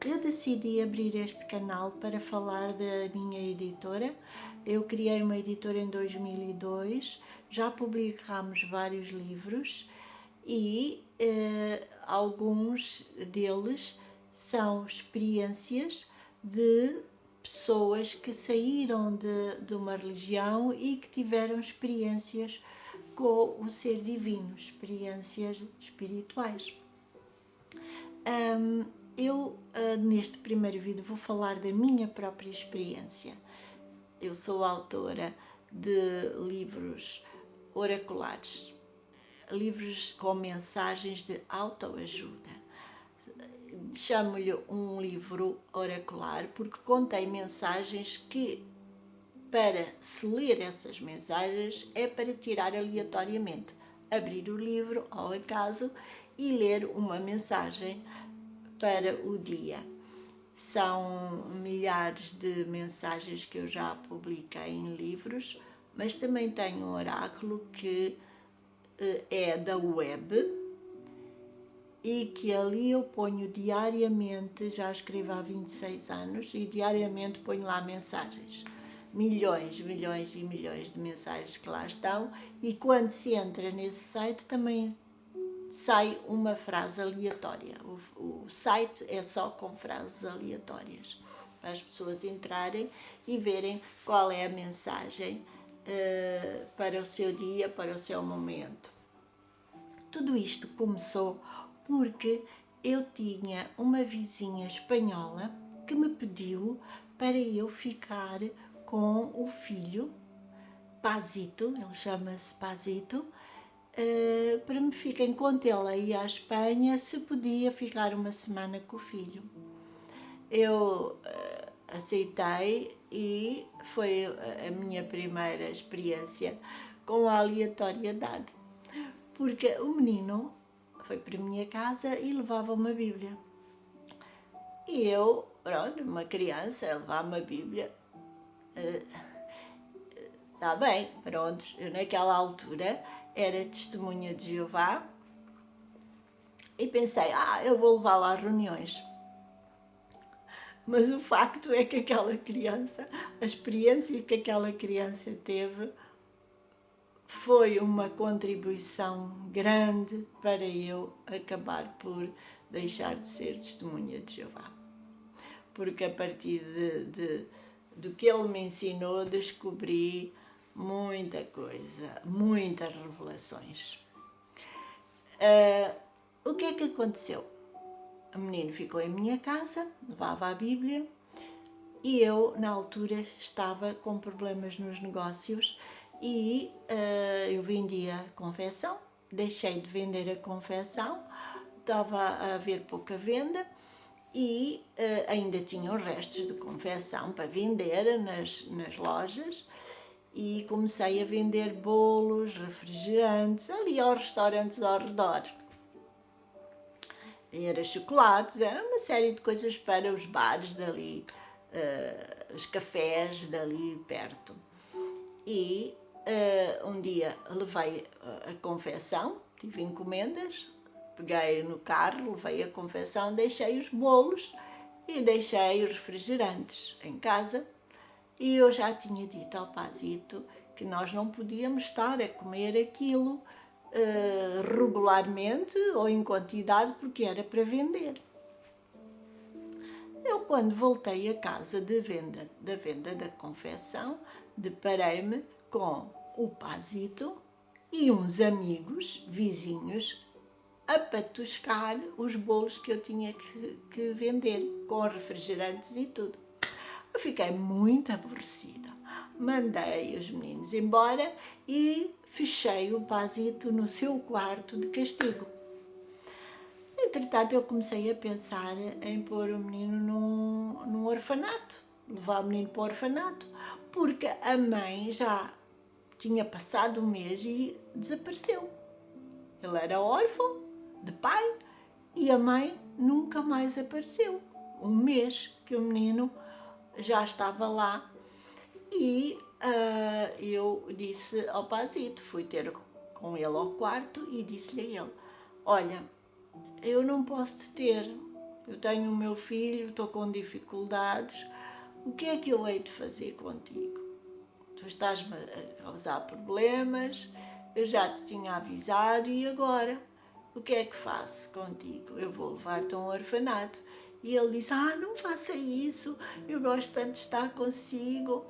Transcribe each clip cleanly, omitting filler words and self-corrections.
eu decidi abrir este canal para falar da minha editora. Eu criei uma editora em 2002, já publicamos vários livros e alguns deles são experiências de pessoas que saíram de uma religião e que tiveram experiências com o ser divino, experiências espirituais. Eu, neste primeiro vídeo, vou falar da minha própria experiência. Eu sou autora de livros oraculares, livros com mensagens de autoajuda. Chamo-lhe um livro oracular porque contém mensagens que, para se ler essas mensagens, é para tirar aleatoriamente, abrir o livro ao acaso e ler uma mensagem para o dia. São milhares de mensagens que eu já publiquei em livros, mas também tenho um oráculo que é da web e que ali eu ponho diariamente, já escrevo há 26 anos, e diariamente ponho lá mensagens. Milhões e milhões de mensagens que lá estão, e quando se entra nesse site também sai uma frase aleatória. O site é só com frases aleatórias, para as pessoas entrarem e verem qual é a mensagem para o seu dia, para o seu momento. Tudo isto começou porque eu tinha uma vizinha espanhola que me pediu para eu ficar com o filho, Pazito, ele chama-se Pazito, para me ficar, enquanto ela ia à Espanha, se podia ficar uma semana com o filho. Eu aceitei e foi a minha primeira experiência com a aleatoriedade, porque o menino foi para a minha casa e levava uma Bíblia. E eu, pronto, uma criança, levar uma Bíblia, está bem, pronto. Eu naquela altura era testemunha de Jeová e pensei, eu vou levá-la às reuniões. Mas o facto é que aquela criança, a experiência que aquela criança teve, foi uma contribuição grande para eu acabar por deixar de ser testemunha de Jeová. Porque a partir do que ele me ensinou, descobri muita coisa, muitas revelações. O que é que aconteceu? O menino ficou em minha casa, levava a Bíblia, e eu, na altura, estava com problemas nos negócios e eu vendia a confecção, deixei de vender a confecção, estava a haver pouca venda e ainda tinha os restos de confecção para vender nas lojas e comecei a vender bolos, refrigerantes, ali aos restaurantes ao redor. Era chocolates, era uma série de coisas para os bares dali, os cafés dali perto. E um dia levei a confecção, tive encomendas, peguei no carro, levei a confecção, deixei os bolos e deixei os refrigerantes em casa. E eu já tinha dito ao Pazito que nós não podíamos estar a comer aquilo regularmente ou em quantidade porque era para vender. Eu, quando voltei a casa da venda da confecção, deparei-me com o Pazito e uns amigos, vizinhos, a patuscar os bolos que eu tinha que vender, com refrigerantes e tudo. Eu fiquei muito aborrecida. Mandei os meninos embora e fechei o Pazito no seu quarto de castigo. Entretanto, eu comecei a pensar em pôr o menino num orfanato, levar o menino para o orfanato, porque a mãe já tinha passado um mês e desapareceu. Ele era órfão de pai e a mãe nunca mais apareceu. Um mês que o menino já estava lá e eu disse ao Pazito, fui ter com ele ao quarto e disse-lhe a ele, olha, eu não posso te ter, eu tenho o meu filho, estou com dificuldades, o que é que eu hei de fazer contigo? Tu estás-me a causar problemas, eu já te tinha avisado e agora? O que é que faço contigo? Eu vou levar-te a um orfanato. E ele disse, não faça isso, eu gosto tanto de estar consigo,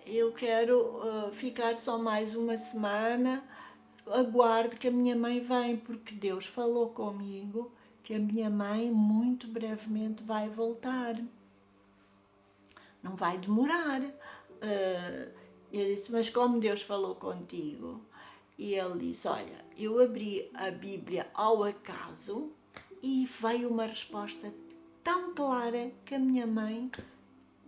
eu quero ficar só mais uma semana, aguarde que a minha mãe vem, porque Deus falou comigo que a minha mãe muito brevemente vai voltar. Não vai demorar. Eu disse, mas como Deus falou contigo? E ele disse, olha, eu abri a Bíblia ao acaso e veio uma resposta tão clara que a minha mãe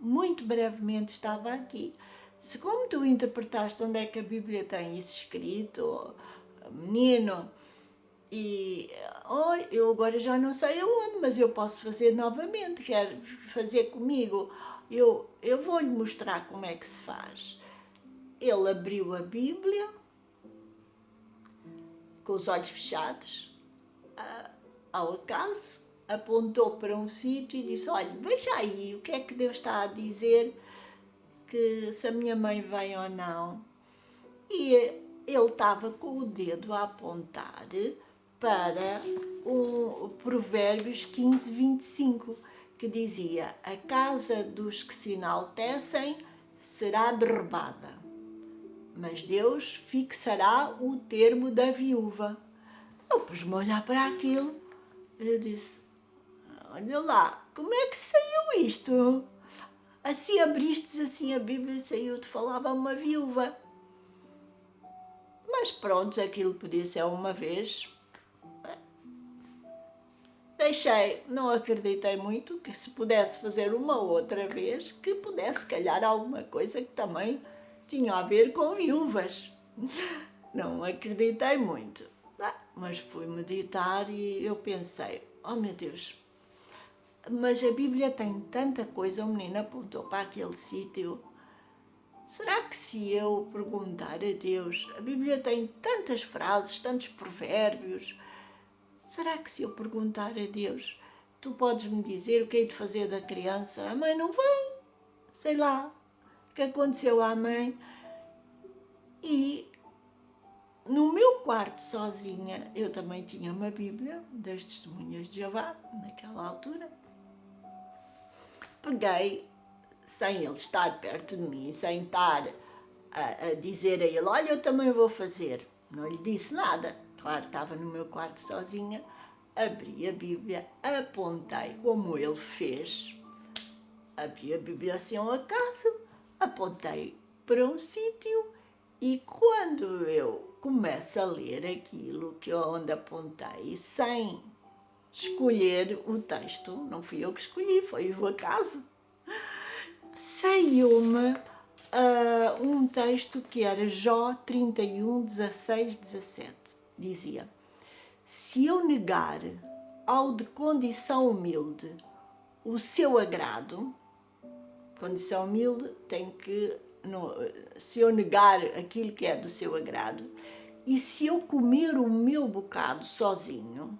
muito brevemente estava aqui. Se como tu interpretaste onde é que a Bíblia tem isso escrito, menino, e eu agora já não sei aonde, mas eu posso fazer novamente, quer fazer comigo, eu vou-lhe mostrar como é que se faz. Ele abriu a Bíblia com os olhos fechados, ao acaso, apontou para um sítio e disse, olha, veja aí o que é que Deus está a dizer, que se a minha mãe vem ou não. E ele estava com o dedo a apontar para Provérbios 15, 25, que dizia, a casa dos que se enaltecem será derrubada, mas Deus fixará o termo da viúva. Eu pus-me a olhar para aquilo, eu disse, olha lá, como é que saiu isto? Assim abristes assim a Bíblia e saiu-te, falava uma viúva. Mas pronto, aquilo podia ser uma vez. Deixei, não acreditei muito que se pudesse fazer uma outra vez, que pudesse calhar alguma coisa que também tinha a ver com viúvas. Não acreditei muito. Mas fui meditar e eu pensei, oh meu Deus, mas a Bíblia tem tanta coisa, o menino apontou para aquele sítio. Será que se eu perguntar a Deus, a Bíblia tem tantas frases, tantos provérbios, será que se eu perguntar a Deus, tu podes me dizer o que hei de fazer da criança? A mãe não vem, sei lá o que aconteceu à mãe. E no meu quarto sozinha, eu também tinha uma Bíblia das Testemunhas de Jeová, naquela altura. Peguei, sem ele estar perto de mim, sem estar a dizer a ele, olha, eu também vou fazer. Não lhe disse nada. Claro, estava no meu quarto sozinha, abri a Bíblia, apontei como ele fez, abri a Bíblia assim ao acaso, apontei para um sítio e quando eu começo a ler aquilo que onde apontei, sem escolher o texto, não fui eu que escolhi, foi o acaso, saiu-me um texto que era Jó 31, 16, 17. Dizia, se eu negar ao de condição humilde o seu agrado, condição humilde tem que, se eu negar aquilo que é do seu agrado, e se eu comer o meu bocado sozinho,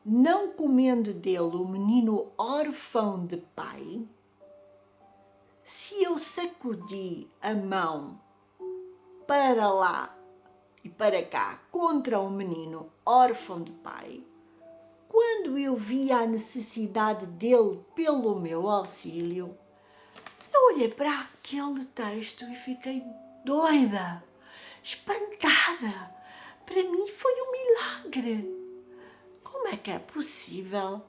não comendo dele o menino órfão de pai, se eu sacudi a mão para lá e para cá contra um menino órfão de pai, quando eu via a necessidade dele pelo meu auxílio, eu olhei para aquele texto e fiquei doida, espantada. Para mim foi um milagre. Como é que é possível?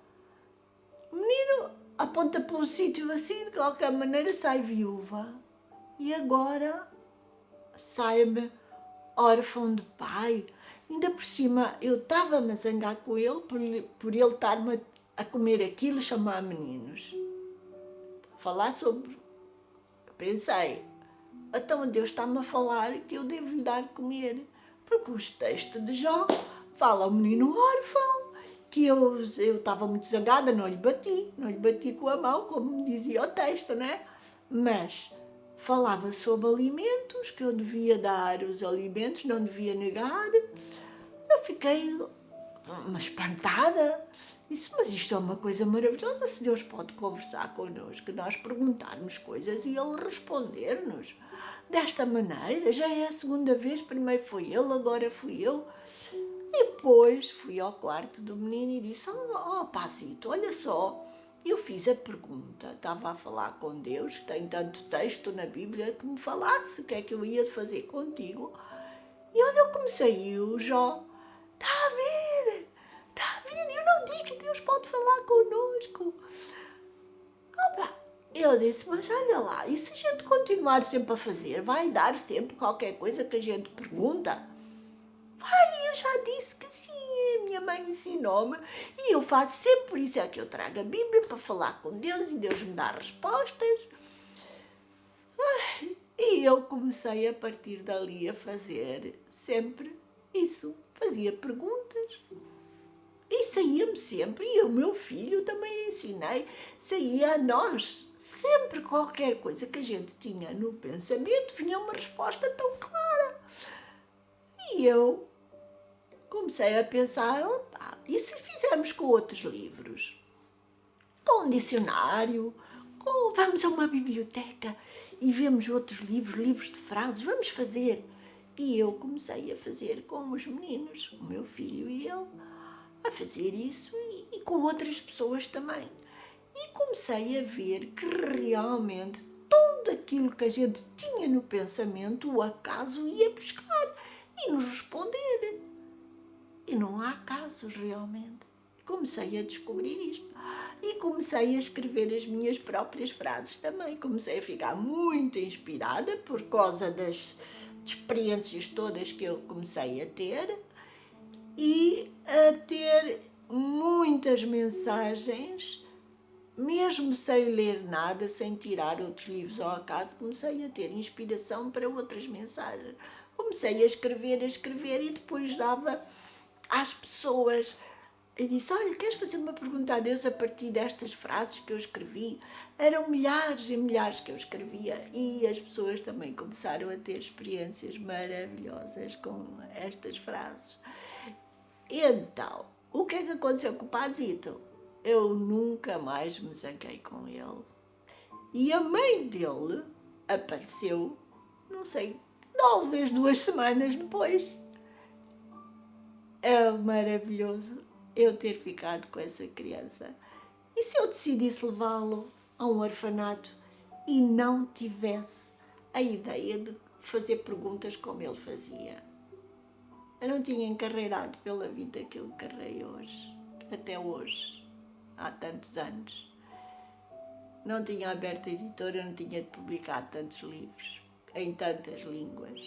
O menino aponta para um sítio assim, de qualquer maneira sai viúva. E agora sai-me órfão de pai. Ainda por cima, eu estava-me a zangar com ele por ele estar-me a comer aquilo, chamar meninos. Falar sobre... Eu pensei, então Deus está-me a falar que eu devo lhe dar de comer. Porque os textos de Jó fala o menino órfão, que eu estava muito zangada, não lhe bati com a mão, como dizia o texto, né? Mas falava sobre alimentos, que eu devia dar os alimentos, não devia negar. Eu fiquei espantada. Disse, mas isto é uma coisa maravilhosa, se Deus pode conversar connosco, nós perguntarmos coisas e Ele responder-nos desta maneira. Já é a segunda vez, primeiro foi Ele, agora fui eu. E depois fui ao quarto do menino e disse, Pazito, olha só, eu fiz a pergunta, estava a falar com Deus, tem tanto texto na Bíblia que me falasse o que é que eu ia fazer contigo. E olha, eu comecei, e o Jó, está a ver, eu não digo que Deus pode falar connosco. Opa, eu disse, mas olha lá, e se a gente continuar sempre a fazer, vai dar sempre qualquer coisa que a gente pergunta? Vai, eu já disse que sim, a minha mãe ensinou-me e eu faço sempre, por isso é que eu trago a Bíblia para falar com Deus e Deus me dá respostas. E eu comecei a partir dali a fazer sempre isso, fazia perguntas. E saía-me sempre, e o meu filho também lhe ensinei, saía a nós. Sempre qualquer coisa que a gente tinha no pensamento, vinha uma resposta tão clara. E eu comecei a pensar, e se fizermos com outros livros? Com um dicionário, vamos a uma biblioteca e vemos outros livros, livros de frases, vamos fazer. E eu comecei a fazer com os meninos, o meu filho e ele, a fazer isso e com outras pessoas também. E comecei a ver que realmente tudo aquilo que a gente tinha no pensamento, o acaso ia buscar e nos responder. E não há casos realmente. Comecei a descobrir isto. E comecei a escrever as minhas próprias frases também. Comecei a ficar muito inspirada por causa das experiências todas que eu comecei a ter e a ter muitas mensagens, mesmo sem ler nada, sem tirar outros livros ao acaso, comecei a ter inspiração para outras mensagens. Comecei a escrever e depois dava às pessoas. Eu disse, olha, queres fazer uma pergunta a Deus a partir destas frases que eu escrevi? Eram milhares e milhares que eu escrevia e as pessoas também começaram a ter experiências maravilhosas com estas frases. E então, o que é que aconteceu com o Pazito? Eu nunca mais me zanguei com ele. E a mãe dele apareceu, não sei, talvez 2 semanas depois. É maravilhoso eu ter ficado com essa criança. E se eu decidisse levá-lo a um orfanato e não tivesse a ideia de fazer perguntas como ele fazia? Eu não tinha encarreirado pela vida que eu encarrei hoje, até hoje, há tantos anos. Não tinha aberto a editora, não tinha publicado tantos livros, em tantas línguas.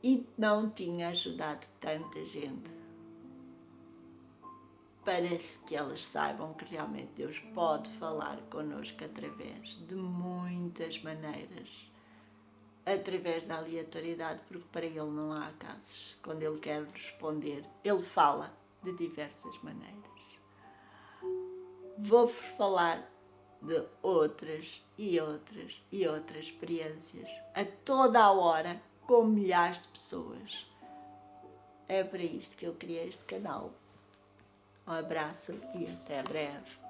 E não tinha ajudado tanta gente para que elas saibam que realmente Deus pode falar connosco através de muitas maneiras. Através da aleatoriedade, porque para Ele não há acasos. Quando Ele quer responder, Ele fala de diversas maneiras. Vou-vos falar de outras e outras e outras experiências, a toda a hora, com milhares de pessoas. É para isto que eu criei este canal. Um abraço e até breve.